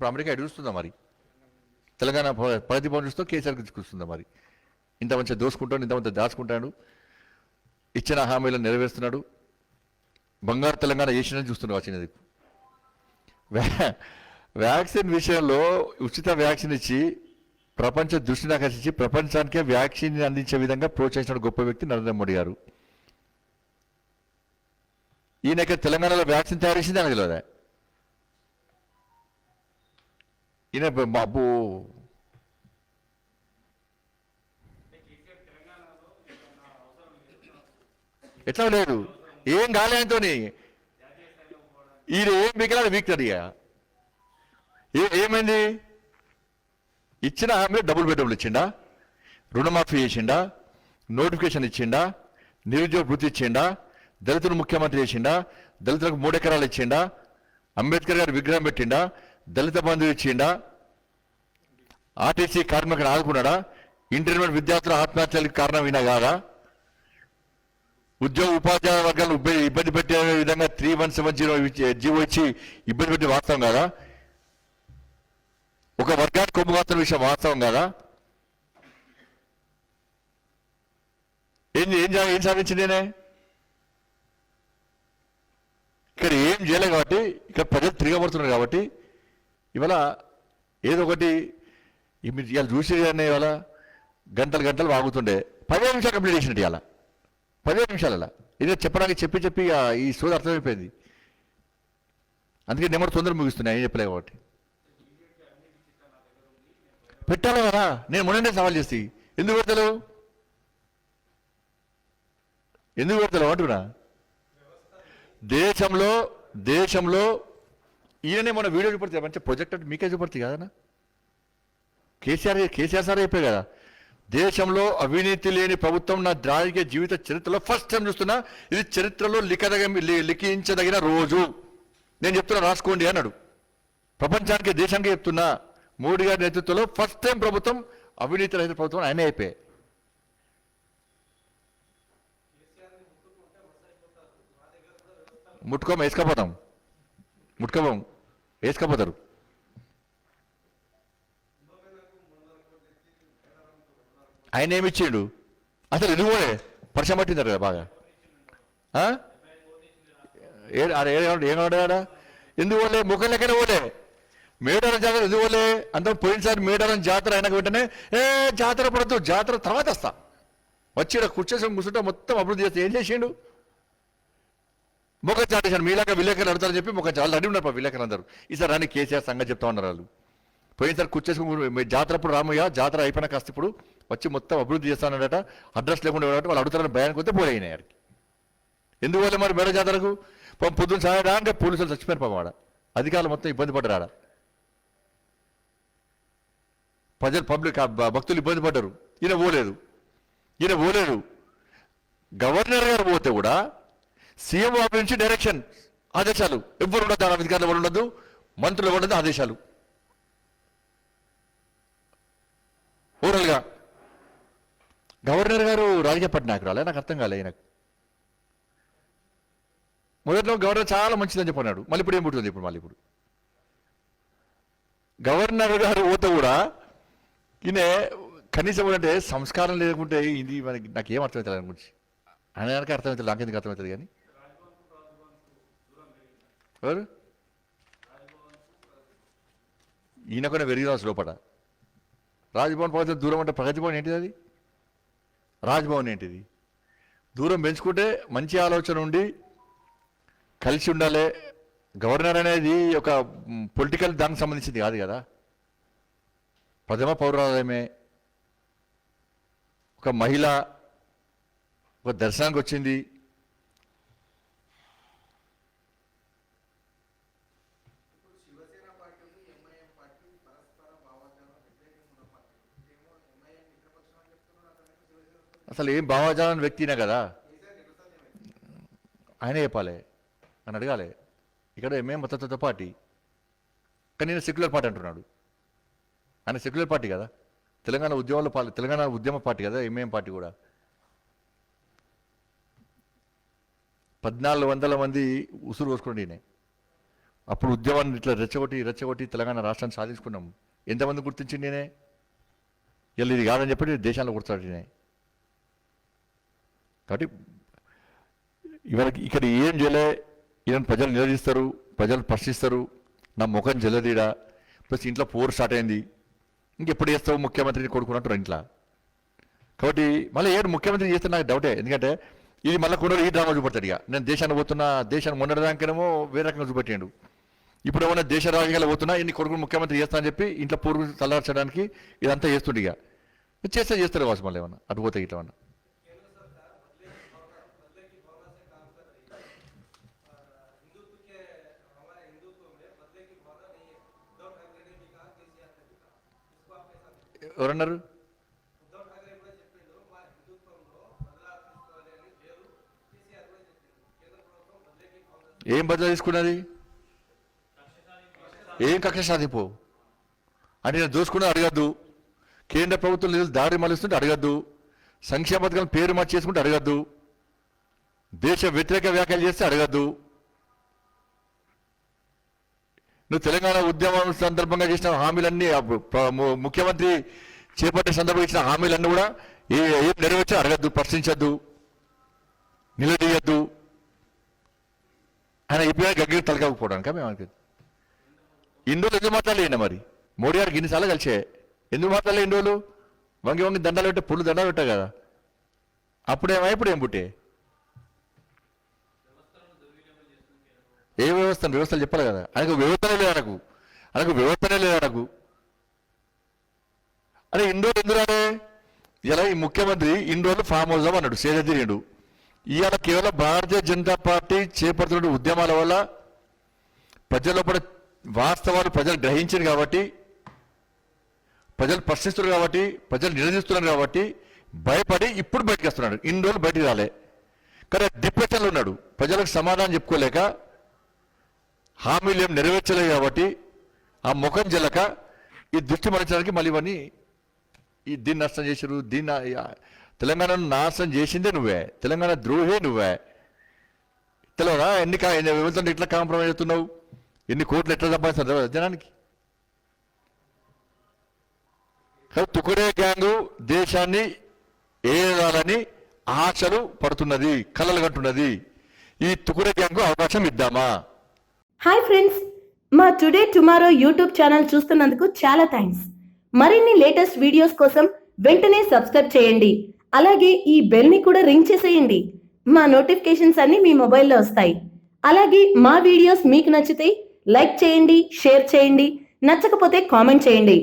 ఇప్పుడు అమెరికా ఎటు చూస్తుందా మరి? తెలంగాణ ప్రగతి భవన్ చూస్తూ కేసీఆర్ చూస్తుందా మరి? ఇంత మంచిగా దోసుకుంటాడు, ఇంత మంచిగా దాచుకుంటాడు, ఇచ్చిన హామీలను నెరవేరుస్తున్నాడు, బంగారు తెలంగాణ చేసినని చూస్తున్నాడు వచ్చినది. వ్యాక్సిన్ విషయంలో ఉచిత వ్యాక్సిన్ ఇచ్చి ప్రపంచ దృష్టిని ఆకర్షించి ప్రపంచానికే వ్యాక్సిన్ అందించే విధంగా ప్రోత్సహించిన గొప్ప వ్యక్తి నరేంద్ర మోడీ గారు. ఈయనకి తెలంగాణలో వ్యాక్సిన్ తయారు చేసింది అని తెలియదా? ఈయన బాబు ఎట్లా లేదు, ఏం కాలే ఆయనతో. ఈయన ఏం మిగిలిన వీక్తాడు. ఇక ఏమైంది? ఇచ్చిన హామీ డబుల్ బెడ్రూమ్లు ఇచ్చిండా, రుణమాఫీ చేసిండా, నోటిఫికేషన్ ఇచ్చిండా, నిరుద్యోగ వృత్తి ఇచ్చిండా, దళితులు ముఖ్యమంత్రి చేసిండా, దళితులకు 3 ఎకరాలు ఇచ్చిండా, అంబేద్కర్ గారు విగ్రహం పెట్టిండా, దళిత బంధువు ఇచ్చిండా, ఆర్టీసీ కార్మికులను ఆదుకున్నాడా, ఇంటర్మీడియట్ విద్యార్థుల ఆత్మహత్యలకు కారణం వినా కాదా, ఉద్యోగ ఉపాధ్యాయ వర్గాలను ఇబ్బంది పెట్టే విధంగా 3170 జీవో ఇచ్చి ఇబ్బంది పెట్టే వాస్తవం కాదా, ఒక వర్గానికి కొమ్ము కాస్తున్న విషయం వాస్తవం కాదా? ఏం సాధించింది నేనే? ఇక్కడ ఏం చేయలేదు కాబట్టి, ఇక్కడ ప్రజలు తిరగబడుతున్నారు కాబట్టి ఇవాళ ఏదో ఒకటి ఇవాళ చూసి ఇవాళ గంటలు గంటలు వాగుతుండే 15 నిమిషాలు కంప్లీట్ చేసినట్టు ఇవాళ 15 నిమిషాల ఇదే చెప్పడానికి చెప్పి ఈ సోది అర్థమైపోయింది. అందుకే నేను కూడా తొందరగా ముగిస్తున్నాయి, ఏం చెప్పలే కాబట్టి. పెట్టాలి కదా, నేను మొన్ననే సవాల్ చేసి ఎందుకు పెడతలేవు అంటున్నా. దేశంలో ఈయననే మన వీడియో చూపడుతుంది, మంచి ప్రొజెక్ట్ అంటే మీకే చూపడుతుంది కదన్నా. కేసీఆర్ సార్ చెప్పే కదా, దేశంలో అవినీతి లేని ప్రభుత్వం నా రాజకీయ జీవిత చరిత్రలో ఫస్ట్ టైం చూస్తున్నా, ఇది చరిత్రలో లిఖించదగిన రోజు. నేను చెప్తున్నా, రాసుకోండి అన్నాడు. ప్రపంచానికి దేశానికి చెప్తున్నా, మోడీ గారి నేతృత్వంలో ఫస్ట్ టైం ప్రభుత్వం అవినీతి రహిత ప్రభుత్వం ఆయనే అయిపోయాయి. వేసుకపోతారు. ఆయన ఏమిచ్చిండు అసలు? ఎందుకోలే పరిచయం పట్టిందారు కదా బాగా. ఏమన్నాడా? ఎందుకోలే ముఖం లెక్కనే పోలే. మేడారం జాతర ఎందుకోలే? అంత పోయినసారి మేడారం జాతర అయినాక వెంటనే జాతర పడద్దు, జాతర తర్వాత వస్తా వచ్చి కూర్చోసం కూర్చుంటే మొత్తం అభివృద్ధి చేస్తే ఏం చేసిండు? ముఖం చాటేశాడు. మీలాగా విలేకరులు అడతారని చెప్పి ముఖం చాలా రెడీ ఉన్నారు విలేకరులు అందరూ. ఈసారి రాని కేసీఆర్ సంగతి చెప్తా ఉన్నారు వాళ్ళు. పోయినసారి కూర్చేసుకుని జాతర అప్పుడు రామయ్య జాతర అయిపోయినా కాస్త ఇప్పుడు వచ్చి మొత్తం అభివృద్ధి చేస్తానట, అడ్రస్ లేకుండా వాళ్ళు అడుగుతారని భయానికి వస్తే పోయినాయి. ఎందువల్ల మరి మేడ జాతరకు పొద్దున్న సాయడా అంటే పోలీసులు చచ్చిపోయారు పాపం. ఆడ అధికారులు మొత్తం ఇబ్బంది పడ్డారు. ఆడ ప్రజలు భక్తులు ఇబ్బంది పడ్డారు. ఈయన పోలేదు. గవర్నర్ గారు పోతే కూడా సీఎం ఆఫీస్ నుంచి డైరెక్షన్ ఆదేశాలు, ఎవరు ఉండదు, అధికారులు ఎవరు ఉండదు, మంత్రులు ఎవరు ఉండదు, ఆదేశాలు ఓవరాల్గా. గవర్నర్ గారు రాజకీయ పట్టినాయకురాలే, నాకు అర్థం కాలే. నాకు మొదట్లో గవర్నర్ చాలా మంచిదని చెప్పన్నాడు, మళ్ళీ ఇప్పుడు ఏం పుట్టింది? ఇప్పుడు గవర్నర్ గారు పోతే కూడా ఈయన కనీసం అంటే సంస్కారం లేకుంటే ఇది మనకి నాకేం అర్థమవుతుంది దాని గురించి. ఆయన అర్థమవుతుంది, నాకెందుకు అర్థమవుతుంది? కానీ ఎవరు ఈయన కూడా వెరిగిరాసు లోపల రాజ్భవన్ పోతే దూరం అంటే ప్రగతి భవన్ ఏంటిది? అది రాజ్భవన్ ఏంటిది? దూరం పెంచుకుంటే మంచి ఆలోచన ఉండి కలిసి ఉండాలి. గవర్నర్ అనేది ఒక పొలిటికల్ దానికి సంబంధించింది కాదు కదా, ప్రథమ పౌరాలయమే. ఒక మహిళ ఒక దర్శనానికి వచ్చింది, అసలు ఏం భావజాలని వ్యక్తినే కదా ఆయనే చెప్పాలి అని అడగాలి. ఇక్కడ ఎంఐఎం మతతత్వ పార్టీ, కానీ నేను సెక్యులర్ పార్టీ అంటున్నాడు. ఆయన సెక్యులర్ పార్టీ కదా, తెలంగాణ ఉద్యమ పార్టీ కదా ఎంఐఎం పార్టీ కూడా. 1400 మంది ఉసురు పోసుకోండి. అప్పుడు ఉద్యమాన్ని ఇట్లా రెచ్చగొట్టి తెలంగాణ రాష్ట్రాన్ని సాధించుకున్నాం. ఎంతమంది గుర్తించింది నేనే ఇలా ఇది కాదని చెప్పి దేశాల్లో గుర్తాడినాయి. కాబట్టి ఇవాళ ఇక్కడ ఏం చేయలే, ఈయన ప్రజలు నిలదీస్తారు, ప్రజలు ప్రశ్నిస్తారు, నా ముఖం జల్లదీడా, ప్లస్ ఇంట్లో పోరు స్టార్ట్ అయింది, ఇంకెప్పుడు చేస్తావు ముఖ్యమంత్రిని కొడుకున్నట్టు ఇంట్లో. కాబట్టి మళ్ళీ ఏడు ముఖ్యమంత్రి చేస్తే నాకు డౌటే, ఎందుకంటే ఇది మళ్ళీ కొన్ని ఈ డ్రామా చూపెడతాడు. ఇక నేను దేశాన్ని పోతున్నా, దేశాన్ని మొన్నటిదానికేమో వేరే రకంగా చూపెట్టాడు, ఇప్పుడు ఏమన్నా దేశ రాజకీయాలు పోతున్నా ఇన్ని కొడుకులు ముఖ్యమంత్రి చేస్తా అని చెప్పి ఇంట్లో పూర్వ తల్లార్చడానికి ఇదంతా చేస్తుండే. ఇక చేస్తారు కావచ్చు మళ్ళీ ఏమన్నా అటు పోతే ఇట్లా ఏమన్నా. ఎవరన్నారు? ఏం బదిలీ తీసుకున్నది? ఏం కక్ష సాధింపు అంటే నేను దోసుకుని అడగద్దు, కేంద్ర ప్రభుత్వం నిధులు దారి మళ్ళిస్తుంటే అడగద్దు, సంక్షేమ పథకాలను పేరు మార్చి చేసుకుంటే అడగద్దు, దేశ వ్యతిరేక వ్యాఖ్యలు చేస్తే అడగద్దు. నువ్వు తెలంగాణ ఉద్యమం సందర్భంగా చేసిన హామీలన్నీ, ముఖ్యమంత్రి చేపట్టే సందర్భంగా ఇచ్చిన హామీలన్నీ కూడా ఏం నెరవేర్చో అడగద్దు, ప్రశ్నించద్దు, నిలదీయద్దు. ఆయన ఇప్పుడు గగ్గిరి తలకాకపోవడానిక మేము అనుకుంది. ఇన్ని రోజులు ఎందుకు మాట్లాడలేండి మరి? మోడీ గారికి ఇన్నిసార్లు కలిసే ఎందుకు మాట్లాడలే? ఇన్ని రోజులు వంగి దండాలు పెట్టే, పుల్లు దండాలు పెట్టా కదా, అప్పుడేమో ఇప్పుడు ఏం పుట్టే? ఏ వ్యవస్థలు చెప్పాలి కదా. ఆయనకు వ్యవస్థనే లేదు, ఆయనకు వ్యవస్థనే లేదు ఆయనకు. అరే ఇన్ని రోజులు ఎందుకు ఇలా ఈ ముఖ్యమంత్రి ఇన్ని రోజులు ఫామ్ హౌస్ అన్నాడు, సేదతీరిండు. ఇవాళ కేవలం భారతీయ జనతా పార్టీ చేపడుతున్న ఉద్యమాల వల్ల ప్రజల లోపల వాస్తవాలు ప్రజలు గ్రహించారు కాబట్టి, ప్రజలు ప్రశ్నిస్తున్నారు కాబట్టి, ప్రజలు నిలదీస్తున్నారు కాబట్టి భయపడి ఇప్పుడు బయటకు వస్తున్నాడు. ఇన్ని రోజులు బయటికి రాలే, కానీ డిప్రెషన్లో ఉన్నాడు. ప్రజలకు సమాధానం చెప్పుకోలేక, హామీలు ఏం నెరవేర్చలేదు కాబట్టి ఆ ముఖం జల్లక ఈ దృష్టి మరచడానికి మళ్ళీ ఇవన్నీ దీన్ని నష్టం చేశారు. తెలంగాణను నాశనం చేసిందే నువ్వే, తెలంగాణ ద్రోహే నువ్వే. తెలియదా ఎన్ని వ్యవస్థలు ఎట్లా కాంప్రమైజ్ అవుతున్నావు, ఎన్ని కోట్లు ఎట్లా సంపాదిస్తున్నారు జనానికి? తుకుడే గ్యాంగు దేశాన్ని ఏదాలని ఆశలు పడుతున్నది, కలలు కంటున్నది. ఈ తుకుడే గ్యాంగు అవకాశం ఇద్దామా? హాయ్ ఫ్రెండ్స్, మా టుడే టుమారో యూట్యూబ్ ఛానల్ చూస్తున్నందుకు చాలా థ్యాంక్స్. మరిన్ని లేటెస్ట్ వీడియోస్ కోసం వెంటనే సబ్స్క్రైబ్ చేయండి. అలాగే ఈ బెల్ ని కూడా రింగ్ చేసేయండి. మా నోటిఫికేషన్స్ అన్ని మీ మొబైల్లో వస్తాయి. అలాగే మా వీడియోస్ మీకు నచ్చితే లైక్ చేయండి, షేర్ చేయండి, నచ్చకపోతే కామెంట్ చేయండి.